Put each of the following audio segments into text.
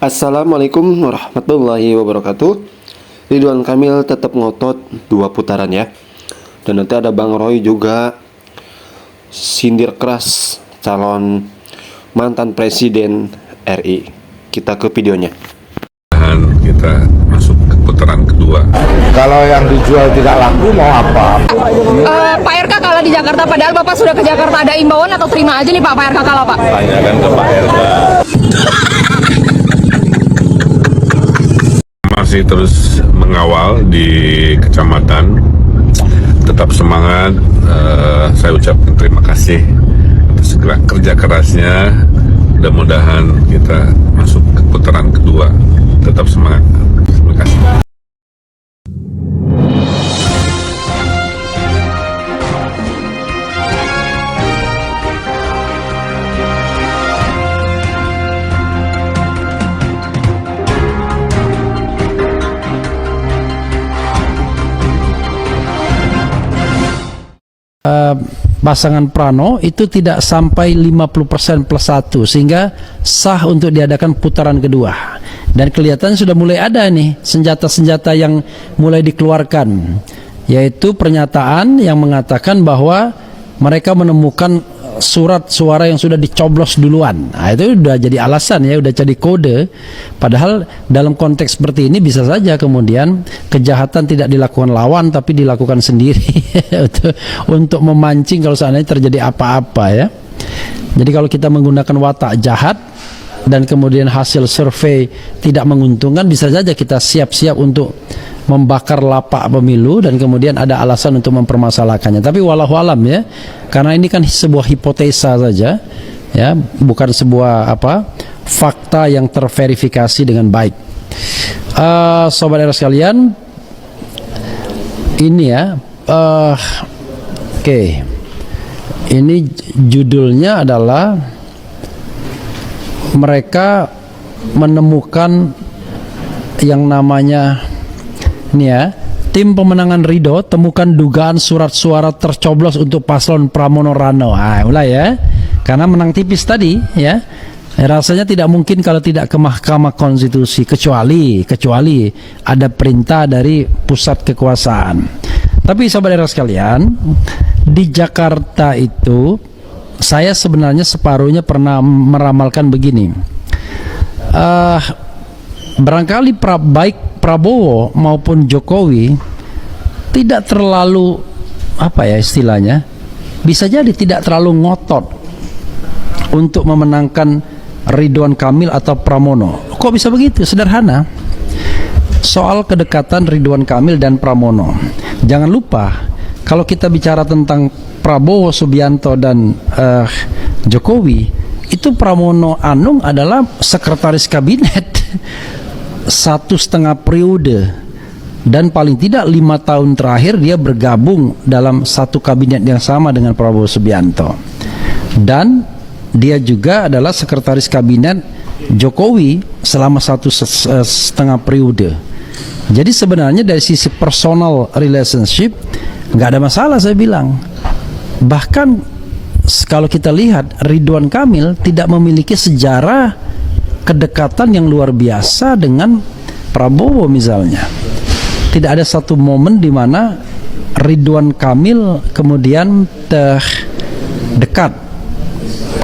Assalamualaikum warahmatullahi wabarakatuh. Ridwan Kamil tetap ngotot 2 putaran ya. Dan nanti ada Bang Roy juga sindir keras calon mantan presiden RI. Kita ke videonya. Kita masuk ke putaran kedua. Kalau yang dijual tidak laku mau apa? Pak RK kalah di Jakarta, padahal Bapak sudah ke Jakarta. Ada imbauan atau terima aja nih Pak RK kalah Pak? Tanyakan ke Pak RK. Masih terus mengawal di kecamatan. Tetap semangat. Saya ucapkan terima kasih atas kerja kerasnya. Mudah-mudahan kita masuk ke putaran kedua. Tetap semangat. Terima kasih. Pasangan Prano itu tidak sampai 50% plus 1 sehingga sah untuk diadakan putaran kedua. Dan kelihatan sudah mulai ada nih senjata-senjata yang mulai dikeluarkan, yaitu pernyataan yang mengatakan bahwa mereka menemukan surat suara yang sudah dicoblos duluan. Nah, itu udah jadi alasan ya, udah jadi kode. Padahal dalam konteks seperti ini bisa saja kemudian kejahatan tidak dilakukan lawan tapi dilakukan sendiri untuk memancing kalau seandainya terjadi apa-apa ya. Jadi kalau kita menggunakan watak jahat dan kemudian hasil survei tidak menguntungkan, bisa saja kita siap-siap untuk membakar lapak pemilu dan kemudian ada alasan untuk mempermasalahkannya. Tapi walau alam ya, karena ini kan sebuah hipotesa saja ya, bukan sebuah fakta yang terverifikasi dengan baik. Sobat era sekalian, ini ya, oke. Ini judulnya adalah mereka menemukan yang namanya ini ya, tim pemenangan Ridho temukan dugaan surat suara tercoblos untuk paslon Pramono Rano. Mulai ya, karena menang tipis tadi ya. Rasanya tidak mungkin kalau tidak ke Mahkamah Konstitusi, kecuali ada perintah dari pusat kekuasaan. Tapi sahabat era sekalian, di Jakarta itu saya sebenarnya separuhnya pernah meramalkan begini. Barangkali baik Prabowo maupun Jokowi tidak terlalu istilahnya, bisa jadi tidak terlalu ngotot untuk memenangkan Ridwan Kamil atau Pramono. Kok bisa begitu? Sederhana. Soal kedekatan Ridwan Kamil dan Pramono. Jangan lupa kalau kita bicara tentang Prabowo Subianto dan Jokowi, itu Pramono Anung adalah sekretaris kabinet 1,5 periode, dan paling tidak 5 tahun terakhir dia bergabung dalam satu kabinet yang sama dengan Prabowo Subianto, dan dia juga adalah sekretaris kabinet Jokowi selama 1,5 periode. Jadi sebenarnya dari sisi personal relationship nggak ada masalah, saya bilang. Bahkan kalau kita lihat, Ridwan Kamil tidak memiliki sejarah kedekatan yang luar biasa dengan Prabowo misalnya. Tidak ada satu momen di mana Ridwan Kamil kemudian dekat,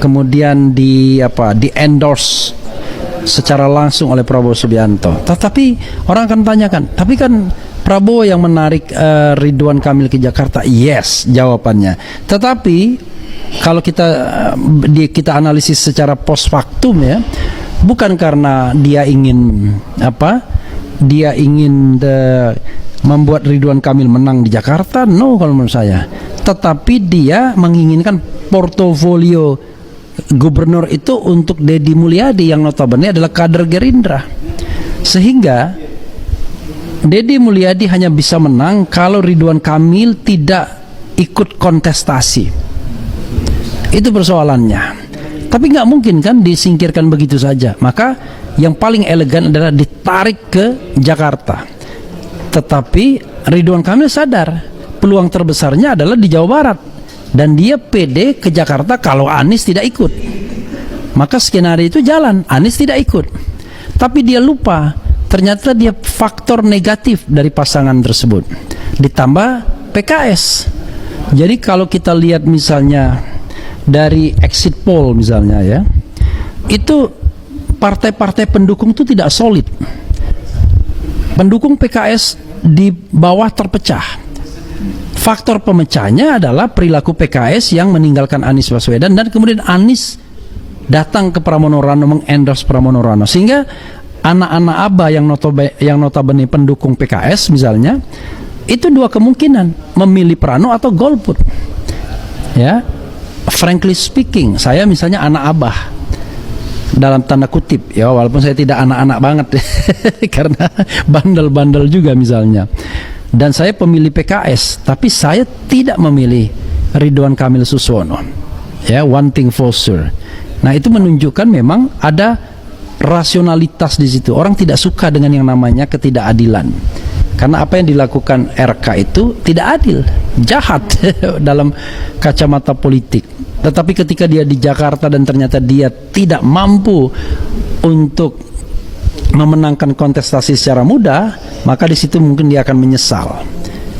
kemudian di endorse secara langsung oleh Prabowo Subianto. Tetapi orang akan tanyakan, tapi kan Prabowo yang menarik Ridwan Kamil ke Jakarta. Yes, jawabannya. Tetapi kalau kita analisis secara post factum ya, bukan karena dia ingin membuat Ridwan Kamil menang di Jakarta, no, kalau menurut saya. Tetapi dia menginginkan portofolio gubernur itu untuk Deddy Mulyadi yang notabene adalah kader Gerindra, sehingga Deddy Mulyadi hanya bisa menang kalau Ridwan Kamil tidak ikut kontestasi. Itu persoalannya. Tapi nggak mungkin kan disingkirkan begitu saja. Maka yang paling elegan adalah ditarik ke Jakarta. Tetapi Ridwan Kamil sadar peluang terbesarnya adalah di Jawa Barat, dan dia pede ke Jakarta kalau Anies tidak ikut. Maka skenario itu jalan, Anies tidak ikut. Tapi dia lupa, ternyata dia faktor negatif dari pasangan tersebut. Ditambah PKS. Jadi kalau kita lihat misalnya dari exit poll misalnya ya, itu partai-partai pendukung itu tidak solid. Pendukung PKS di bawah terpecah. Faktor pemecahnya adalah perilaku PKS yang meninggalkan Anies Baswedan, dan kemudian Anies datang ke Pramono Rano, mengendorse Pramono Rano, sehingga anak-anak ABA yang notabene pendukung PKS misalnya, itu dua kemungkinan, memilih Prano atau golput. Ya, frankly speaking, saya misalnya anak ABA dalam tanda kutip ya, walaupun saya tidak anak-anak banget karena bandel-bandel juga misalnya. Dan saya pemilih PKS, tapi saya tidak memilih Ridwan Kamil Suswono. Ya, one thing for sure. Nah, itu menunjukkan memang ada rasionalitas di situ. Orang tidak suka dengan yang namanya ketidakadilan. Karena apa yang dilakukan RK itu tidak adil, jahat dalam kacamata politik. Tetapi ketika dia di Jakarta dan ternyata dia tidak mampu untuk memenangkan kontestasi secara mudah, maka di situ mungkin dia akan menyesal.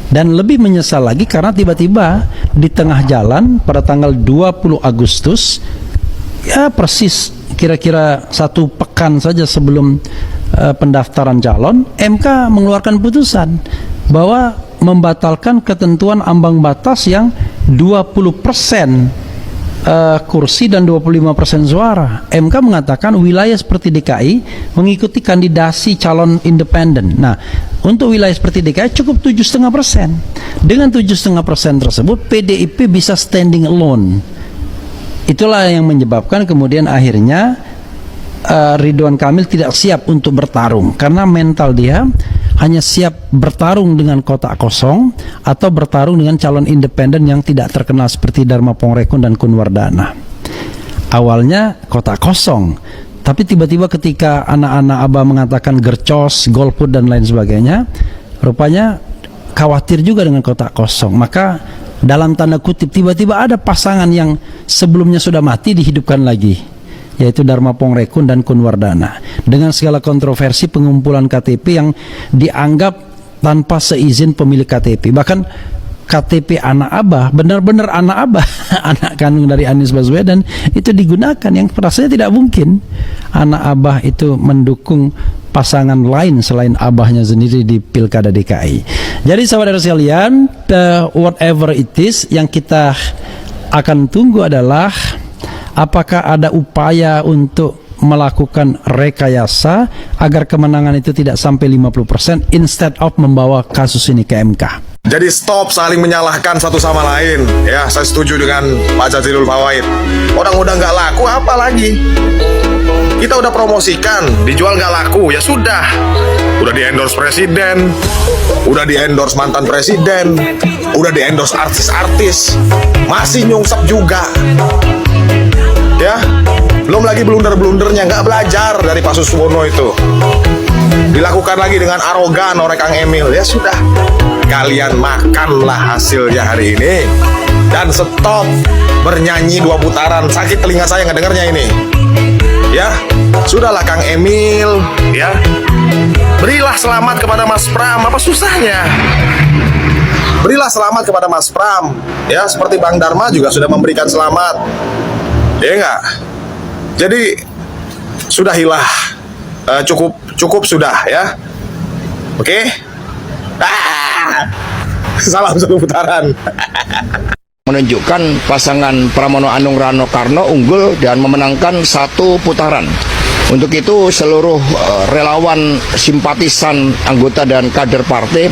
Dan lebih menyesal lagi karena tiba-tiba di tengah jalan pada tanggal 20 Agustus, ya persis kira-kira 1 pekan saja sebelum pendaftaran calon, MK mengeluarkan putusan bahwa membatalkan ketentuan ambang batas yang 20% kursi dan 25% suara. MK mengatakan wilayah seperti DKI mengikuti kandidasi calon independen. Nah, untuk wilayah seperti DKI cukup 7,5%. Dengan 7,5% tersebut, PDIP bisa standing alone. Itulah yang menyebabkan kemudian akhirnya Ridwan Kamil tidak siap untuk bertarung, karena mental dia hanya siap bertarung dengan kotak kosong atau bertarung dengan calon independen yang tidak terkenal seperti Dharma Pongrekun dan Kun Wardana. Awalnya kotak kosong, tapi tiba-tiba ketika anak-anak ABA mengatakan gercos, golput dan lain sebagainya, rupanya khawatir juga dengan kotak kosong. Maka dalam tanda kutip tiba-tiba ada pasangan yang sebelumnya sudah mati dihidupkan lagi, yaitu Dharma Pongrekun dan Kun Wardana, dengan segala kontroversi pengumpulan KTP yang dianggap tanpa seizin pemilik KTP. Bahkan KTP anak ABA, benar-benar anak ABA, anak kandung dari Anies Baswedan, itu digunakan, yang rasanya tidak mungkin anak ABA itu mendukung pasangan lain selain abahnya sendiri di Pilkada DKI. Jadi saudara sekalian, whatever it is, yang kita akan tunggu adalah apakah ada upaya untuk melakukan rekayasa agar kemenangan itu tidak sampai 50% instead of membawa kasus ini ke MK. Jadi stop saling menyalahkan satu sama lain. Ya, saya setuju dengan Pak Jazilul Fawait. Orang udah nggak laku, apa lagi? Kita udah promosikan, dijual nggak laku, ya sudah. Udah di-endorse presiden, udah di-endorse mantan presiden, udah di-endorse artis-artis, masih nyungsep juga. Ya, belum lagi blunder-blundernya, nggak belajar dari Pak Suswono itu. Dilakukan lagi dengan arogan oleh Kang Emil. Ya sudah, kalian makanlah hasilnya hari ini dan stop bernyanyi 2 putaran. Sakit telinga saya ngedengarnya ini. Ya, sudahlah Kang Emil, ya. Berilah selamat kepada Mas Pram, apa susahnya? Berilah selamat kepada Mas Pram. Ya, seperti Bang Dharma juga sudah memberikan selamat. Ya enggak? Jadi sudahilah, cukup sudah ya. Oke? Salam 1 putaran. Menunjukkan pasangan Pramono Anung Rano Karno unggul dan memenangkan 1 putaran. Untuk itu seluruh relawan, simpatisan, anggota dan kader partai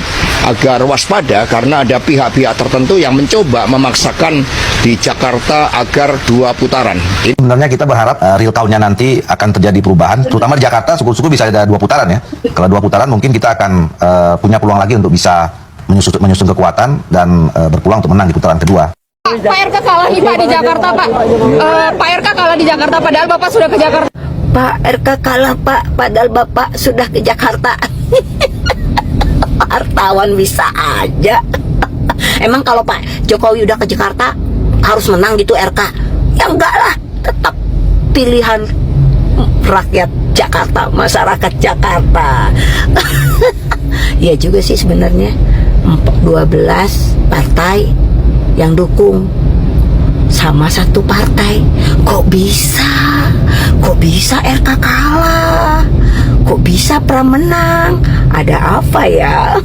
agar waspada karena ada pihak-pihak tertentu yang mencoba memaksakan di Jakarta agar 2 putaran. Sebenarnya kita berharap real count-nya nanti akan terjadi perubahan, terutama di Jakarta syukur-syukur bisa ada 2 putaran ya. Kalau 2 putaran mungkin kita akan punya peluang lagi untuk bisa menyusun kekuatan dan berpeluang untuk menang di putaran kedua. Pak RK kalah nih Pak di Jakarta Pak. Pak RK kalah di Jakarta padahal Bapak sudah ke Jakarta. Pak RK kalah Pak, padahal Bapak sudah ke Jakarta. Wartawan bisa aja. Emang kalau Pak Jokowi udah ke Jakarta harus menang gitu RK? Ya enggak lah, tetap pilihan rakyat Jakarta, masyarakat Jakarta. Ya juga sih sebenarnya 12 partai yang dukung sama satu partai. Kok bisa RK kalah? Kok bisa Pram menang? Ada apa ya?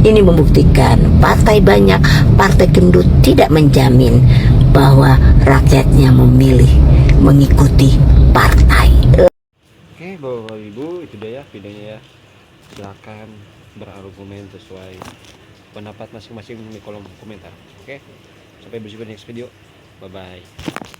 Ini membuktikan partai banyak, partai gendut tidak menjamin bahwa rakyatnya memilih mengikuti partai. Oke, Bapak Ibu, itu dia ya videonya ya. Silakan berargumen sesuai pendapat masing-masing di kolom komentar. Oke, sampai berjumpa di next video. Bye bye.